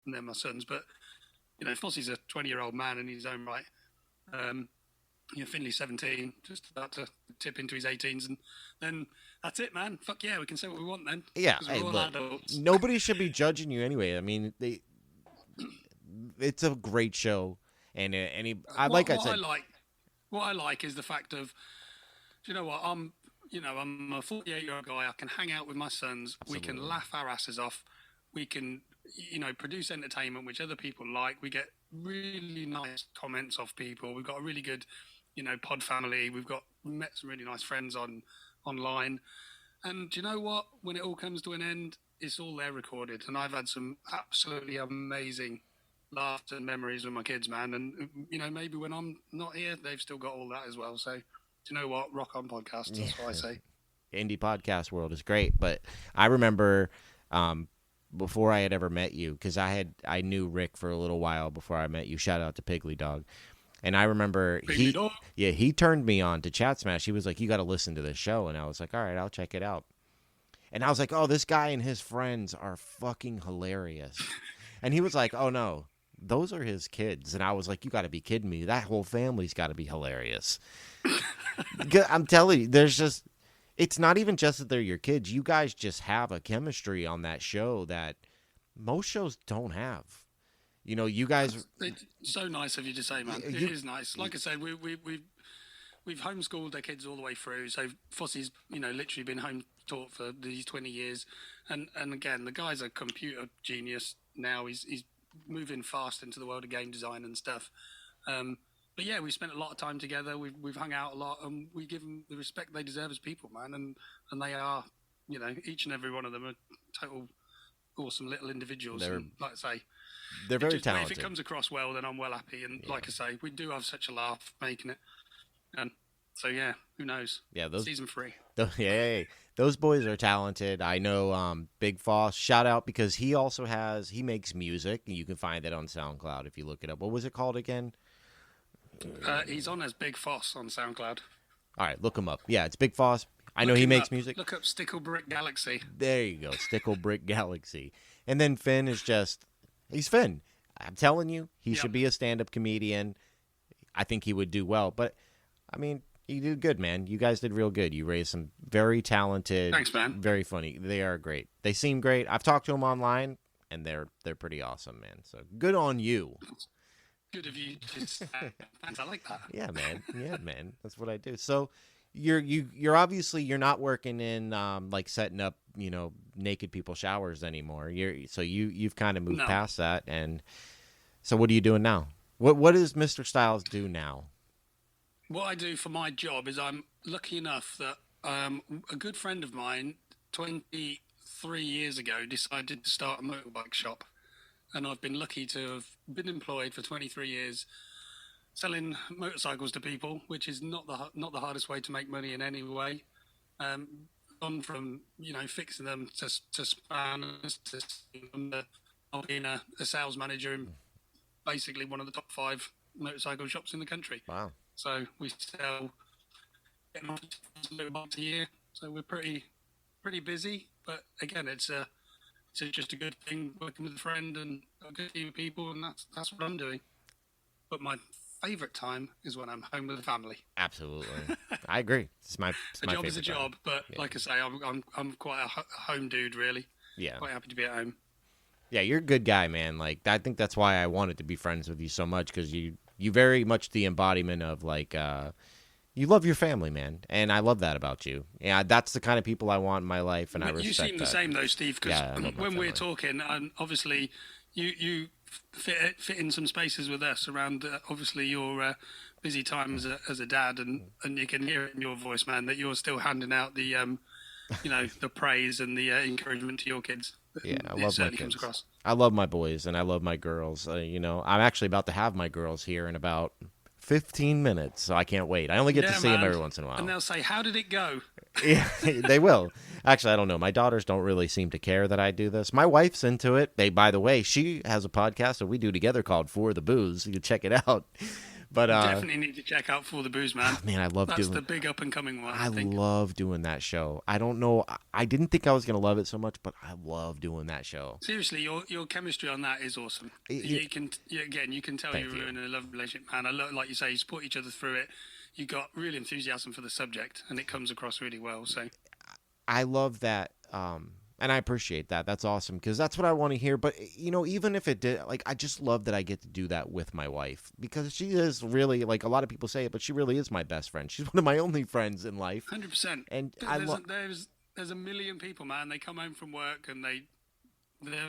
they're my sons. But Fossey's a 20-year-old man in his own right. Finley's 17, just about to tip into his 18s, and then that's it, man. Fuck yeah, we can say what we want then. Yeah, because we're all adults. Nobody should be judging you anyway. I mean, it's a great show, and what I like is the fact of, do you know what? I'm a 48-year-old guy. I can hang out with my sons. Absolutely. We can laugh our asses off. We can, produce entertainment which other people like. We get really nice comments off people. We've got a really good, pod family. We met some really nice friends online. And do you know what? When it all comes to an end, it's all there recorded. And I've had some absolutely amazing laughter and memories with my kids, man. And, maybe when I'm not here, they've still got all that as well. So, do you know what? Rock on podcasts. That's what I say. Indie podcast world is great. But I remember before I had ever met you, because I knew Rick for a little while before I met you. Shout out to Piggly Dog. And I remember he turned me on to Chatsmash. He was like, you got to listen to this show. And I was like, all right, I'll check it out. And I was like, oh, this guy and his friends are fucking hilarious. And he was like, oh, no, those are his kids. And I was like, you got to be kidding me. That whole family's got to be hilarious. I'm telling you, it's not even just that they're your kids. You guys just have a chemistry on that show that most shows don't have. You guys. It's so nice of you to say, man. It is nice. Like I said, we've homeschooled our kids all the way through. So Fossey's, literally been home taught for these 20 years. And again, the guy's a computer genius now. He's moving fast into the world of game design and stuff. But yeah, we spent a lot of time together. We've hung out a lot, and we give them the respect they deserve as people, man. And they are, each and every one of them are total awesome little individuals. And like I say, they're very talented. If it comes across well, then I'm well happy. And like I say, we do have such a laugh making it. And so yeah, who knows? Yeah, season 3. Those boys are talented. I know Big Foss, shout out, because he makes music, and you can find that on SoundCloud if you look it up. What was it called again? He's on as Big Foss on SoundCloud. All right, look him up. Yeah, it's Big Foss. I know he makes music. Look up Stickle Brick Galaxy. There you go, Stickle Brick Galaxy. And then Finn is he's Finn. I'm telling you, he should be a stand-up comedian. I think he would do well. But, I mean, you did good, man. You guys did real good. You raised some very talented. Thanks, man. Very funny. They are great. They seem great. I've talked to them online, and they're pretty awesome, man. So good on you. Good of you. Thanks, I like that. Yeah, man. Yeah, man. That's what I do. So you're obviously you're not working in like setting up naked people showers anymore. You've kind of moved past that, and so what are you doing now? What does Mr. Styles do now? What I do for my job is I'm lucky enough that a good friend of mine 23 years ago decided to start a motorbike shop. And I've been lucky to have been employed for 23 years selling motorcycles to people, which is not the hardest way to make money in any way. Gone from, fixing them to spanners to being a sales manager in basically one of the top 5 motorcycle shops in the country. Wow. So we sell motorbikes a year. So we're pretty busy. But again, it's just a good thing working with a friend and a good team of people, and that's what I'm doing. But my favourite time is when I'm home with the family. Absolutely, I agree. It's my job is a job, but like I say, I'm quite a home dude, really. Yeah, quite happy to be at home. Yeah, you're a good guy, man. Like I think that's why I wanted to be friends with you so much, because you very much the embodiment of like. You love your family, man, and I love that about you. Yeah, that's the kind of people I want in my life, and I respect that. You seem the same, though, Steve, because when we're talking, obviously, you fit in some spaces with us around, obviously, your busy time as a dad, and you can hear it in your voice, man, that you're still handing out the, the praise and the encouragement to your kids. Yeah, I love my kids. Comes across. I love my boys, and I love my girls. I'm actually about to have my girls here in about 15 minutes, so I can't wait. I only get to see them every once in a while. And they'll say, how did it go? Yeah, they will. Actually, I don't know. My daughters don't really seem to care that I do this. My wife's into it. By the way, she has a podcast that we do together called For the Booze. You can check it out. But You definitely need to check out For the Booze, man. man, I love That's doing. the big up and coming one, I I think. love doing that show. I don't know. I didn't think I was gonna love it so much, but I love doing that show. Seriously, your chemistry on that is awesome. Again, you can tell Thank you're you. in a love relationship, man. Like you say, you support each other through it. You got real enthusiasm for the subject, and it comes across really well. So I love that, and I appreciate that. That's awesome because that's what I want to hear. But even if it did, like, I just love that I get to do that with my wife because she is really, like, a lot of people say it, but she really is my best friend. She's one of my only friends in life, 100%. and I love. There's a million people, man. They come home from work and their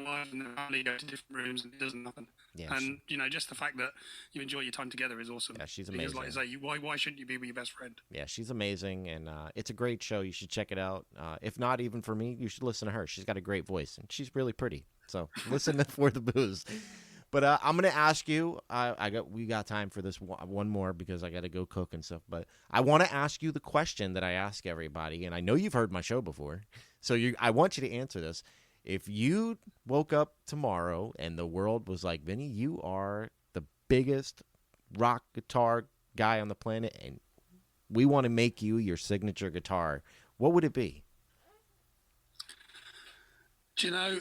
wives and their family go to different rooms and it doesn't happen. Yeah, And just the fact that you enjoy your time together is awesome. yeah, she's Because, amazing. like I say, why shouldn't you be with your best friend? Yeah, she's amazing, and it's a great show. You should check it out. If not even for me, you should listen to her. She's got a great voice, and she's really pretty. So listen to For the Booze. But I'm gonna ask you. We got time for this one more because I got to go cook and stuff. But I want to ask you the question that I ask everybody, and I know you've heard my show before, so I want you to answer this. If you woke up tomorrow and the world was like, Vinny, you are the biggest rock guitar guy on the planet, and we want to make you your signature guitar, what would it be? Do you know,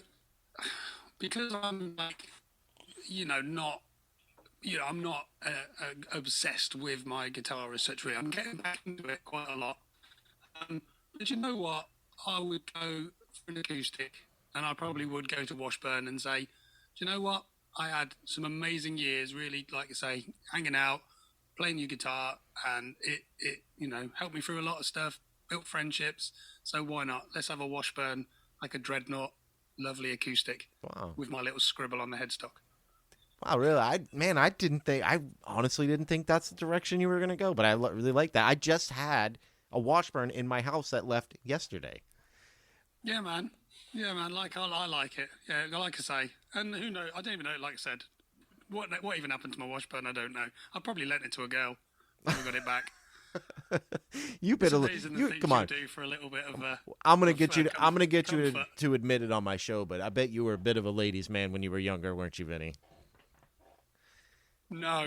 because I'm like, not, I'm not obsessed with my guitar as such. Really, I'm getting back into it quite a lot. But you know what? I would go for an acoustic, and I probably would go to Washburn and say, do you know what? I had some amazing years, really, like I say, hanging out, playing your guitar, and it helped me through a lot of stuff, built friendships. So why not? Let's have a Washburn, like a Dreadnought, lovely acoustic, Wow. with my little scribble on the headstock. Wow, really? I honestly didn't think that's the direction you were going to go, but I really like that. I just had a Washburn in my house that left yesterday. Yeah, man. Yeah, man. Like I like it. Yeah, like I say, and who knows? I don't even know. Like I said, what even happened to my Washburn? I don't know. I probably lent it to a girl. Never got it back. You It's better amazing the things come on. you do for a little bit of. I'm gonna get you. I'm gonna get you comfort. to admit it on my show, but I bet you were a bit of a ladies' man when you were younger, weren't you, Vinny? No.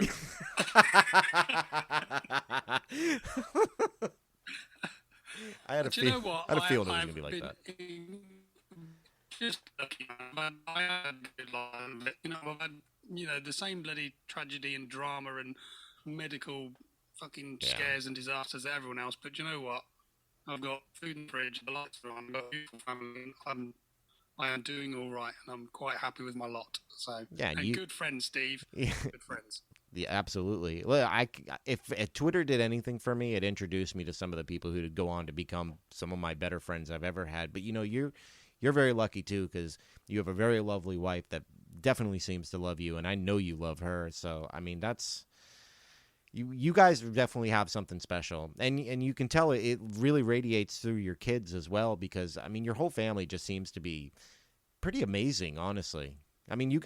I had a Do you know what? I had a feeling it was I've gonna be like been that. just lucky, man. I had a good life. But, I've had the same bloody tragedy and drama and medical fucking Yeah. scares and disasters that everyone else. But you know what? I've got food in the fridge, the lights are on, I've got a beautiful family. I am doing all right, and I'm quite happy with my lot. So, Yeah, and good friends, Steve. Yeah. Good friends. Yeah, absolutely. Well, if Twitter did anything for me, it introduced me to some of the people who would go on to become some of my better friends I've ever had. But you're very lucky too because you have a very lovely wife that definitely seems to love you, and I know you love her. So I mean, that's you guys definitely have something special, and you can tell it really radiates through your kids as well because I mean, your whole family just seems to be pretty amazing, honestly. I mean, you're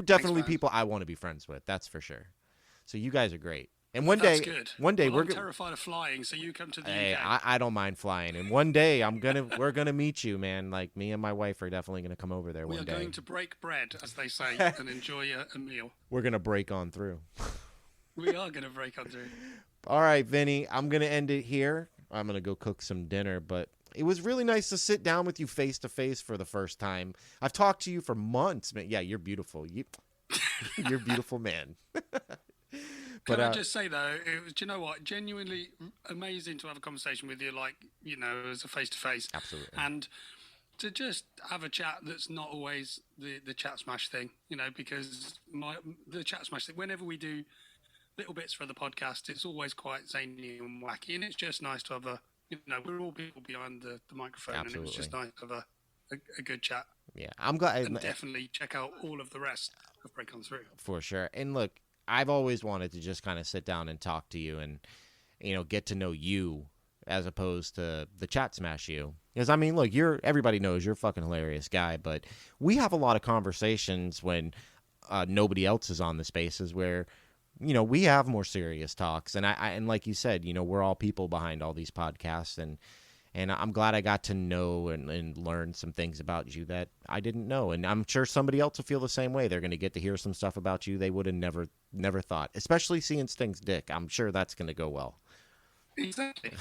definitely man. people I want to be friends with. That's for sure. So you guys are great. And That's good. one day Well, we're I'm terrified of flying, so you come to the Hey, UK. I don't mind flying. And one day we're gonna meet you, man. Like me and my wife are definitely gonna come over there We one are day. going to break bread, as they say, and enjoy a meal. We're gonna break on through. We are going to break on through. All right, Vinny, I'm gonna end it here. I'm gonna go cook some dinner, but it was really nice to sit down with you face to face for the first time. I've talked to you for months, man. Yeah, you're beautiful. You're a beautiful man. Can I just say though, it was, do you know what? Genuinely amazing to have a conversation with you, like as a face to face, Absolutely. and to just have a chat that's not always the chat smash thing, because the chat smash thing. Whenever we do little bits for the podcast, it's always quite zany and wacky, and it's just nice to have we're all people behind the microphone, Absolutely. and it was just nice to have a good chat. Yeah, I'm glad. And definitely check out all of the rest of Break On Through. For sure. And look, I've always wanted to just kind of sit down and talk to you and, get to know you as opposed to the chat smash you. Because, I mean, look, everybody knows you're a fucking hilarious guy, but we have a lot of conversations when nobody else is on the spaces where, we have more serious talks. And and like you said, we're all people behind all these podcasts. And I'm glad I got to know and learn some things about you that I didn't know. And I'm sure somebody else will feel the same way. They're going to get to hear some stuff about you they would have never thought, especially seeing Sting's dick. I'm sure that's going to go well. Exactly.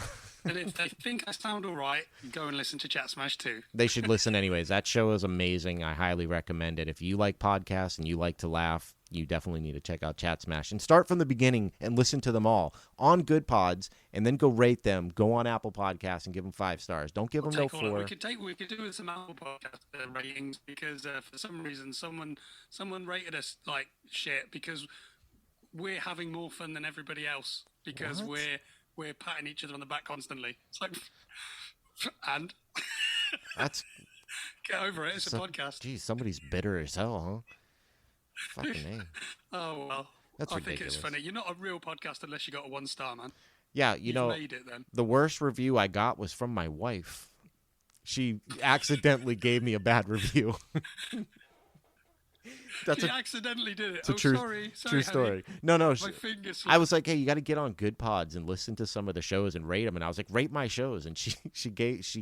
And if they think I sound all right, go and listen to Chatsmash too. They should listen anyways. That show is amazing. I highly recommend it. If you like podcasts and you like to laugh, you definitely need to check out Chatsmash. And start from the beginning and listen to them all on Good Pods, and then go rate them. Go on Apple Podcasts and give them 5 stars. Don't give them no 4. We could do some Apple Podcast ratings, because for some reason someone rated us like shit because we're having more fun than everybody else, because What? we're patting each other on the back constantly. It's like, and That's get over it. It's a podcast. Geez, somebody's bitter as hell, huh? Fucking A. Oh well, That's I ridiculous. think it's funny. You're not a real podcast unless you got a 1-star, man. Yeah, You've made it then. the worst review I got was from my wife. She accidentally gave me a bad review. She accidentally did it. It's a true sorry, story. Honey. No, My fingers slipped. I was like, hey, you got to get on Good Pods and listen to some of the shows and rate them. And I was like, rate my shows. And she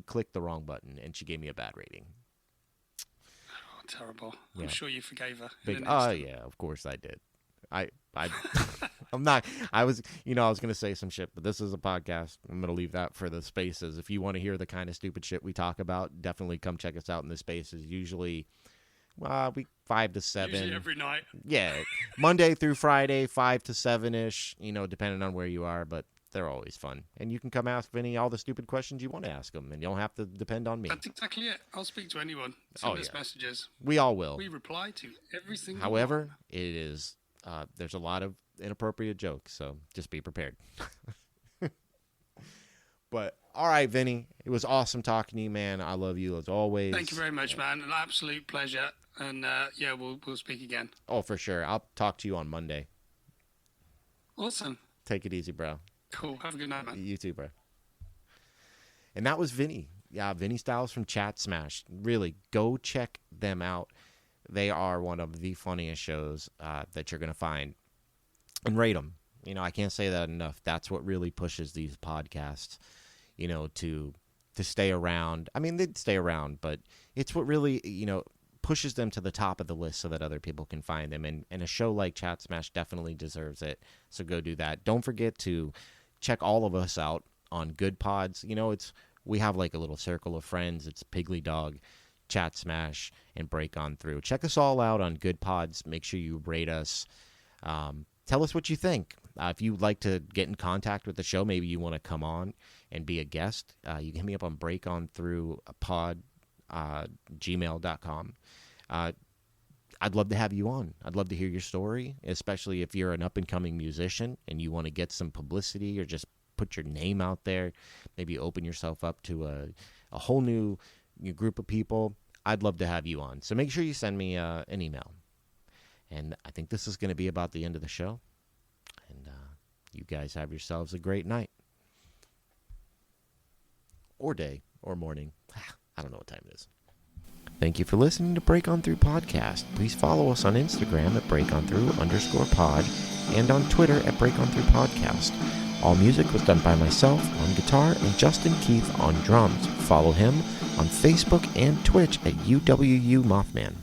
clicked the wrong button and she gave me a bad rating. Oh, terrible. Yeah. I'm sure you forgave her. Yeah, of course I did. I'm not. I was gonna say some shit, but this is a podcast. I'm gonna leave that for the spaces. If you want to hear the kind of stupid shit we talk about, definitely come check us out in the spaces. Usually, we 5 to 7. Usually every night. Yeah, Monday through Friday, 5 to 7-ish. Depending on where you are, but they're always fun. And you can come ask Vinny all the stupid questions you want to ask him, and you don't have to depend on me. That's exactly it. I'll speak to anyone. Send us messages. We all will. We reply to every single However, one. it is. There's a lot of inappropriate jokes, so just be prepared. But all right, Vinny, it was awesome talking to you, man. I love you as always. Thank you very much, man. An absolute pleasure. And we'll speak again. Oh, for sure. I'll talk to you on Monday. Awesome. Take it easy, bro. Cool. Have a good night, man. You too, bro. And that was Vinny. Yeah, Vinny Styles from Chatsmash. Really, go check them out. They are one of the funniest shows that you're going to find. And rate them. I can't say that enough. That's what really pushes these podcasts, to stay around. I mean, they'd stay around, but it's what really, pushes them to the top of the list so that other people can find them. And a show like Chatsmash definitely deserves it. So go do that. Don't forget to check all of us out on Good Pods. We have like a little circle of friends. It's Piggly Dog, Chatsmash, and Break On Through. Check us all out on Good Pods. Make sure you rate us. Tell us what you think. If you'd like to get in contact with the show, maybe you want to come on and be a guest, you can hit me up on breakonthroughpod@gmail.com. I'd love to have you on. I'd love to hear your story, especially if you're an up-and-coming musician and you want to get some publicity or just put your name out there, maybe open yourself up to a whole new group of people. I'd love to have you on. So make sure you send me an email. And I think this is going to be about the end of the show. And you guys have yourselves a great night. Or day. Or morning. I don't know what time it is. Thank you for listening to Break On Through Podcast. Please follow us on Instagram at breakonthrough_pod and on Twitter at breakonthroughpodcast. All music was done by myself on guitar and Justin Keith on drums. Follow him on Facebook and Twitch at UWU Mothman.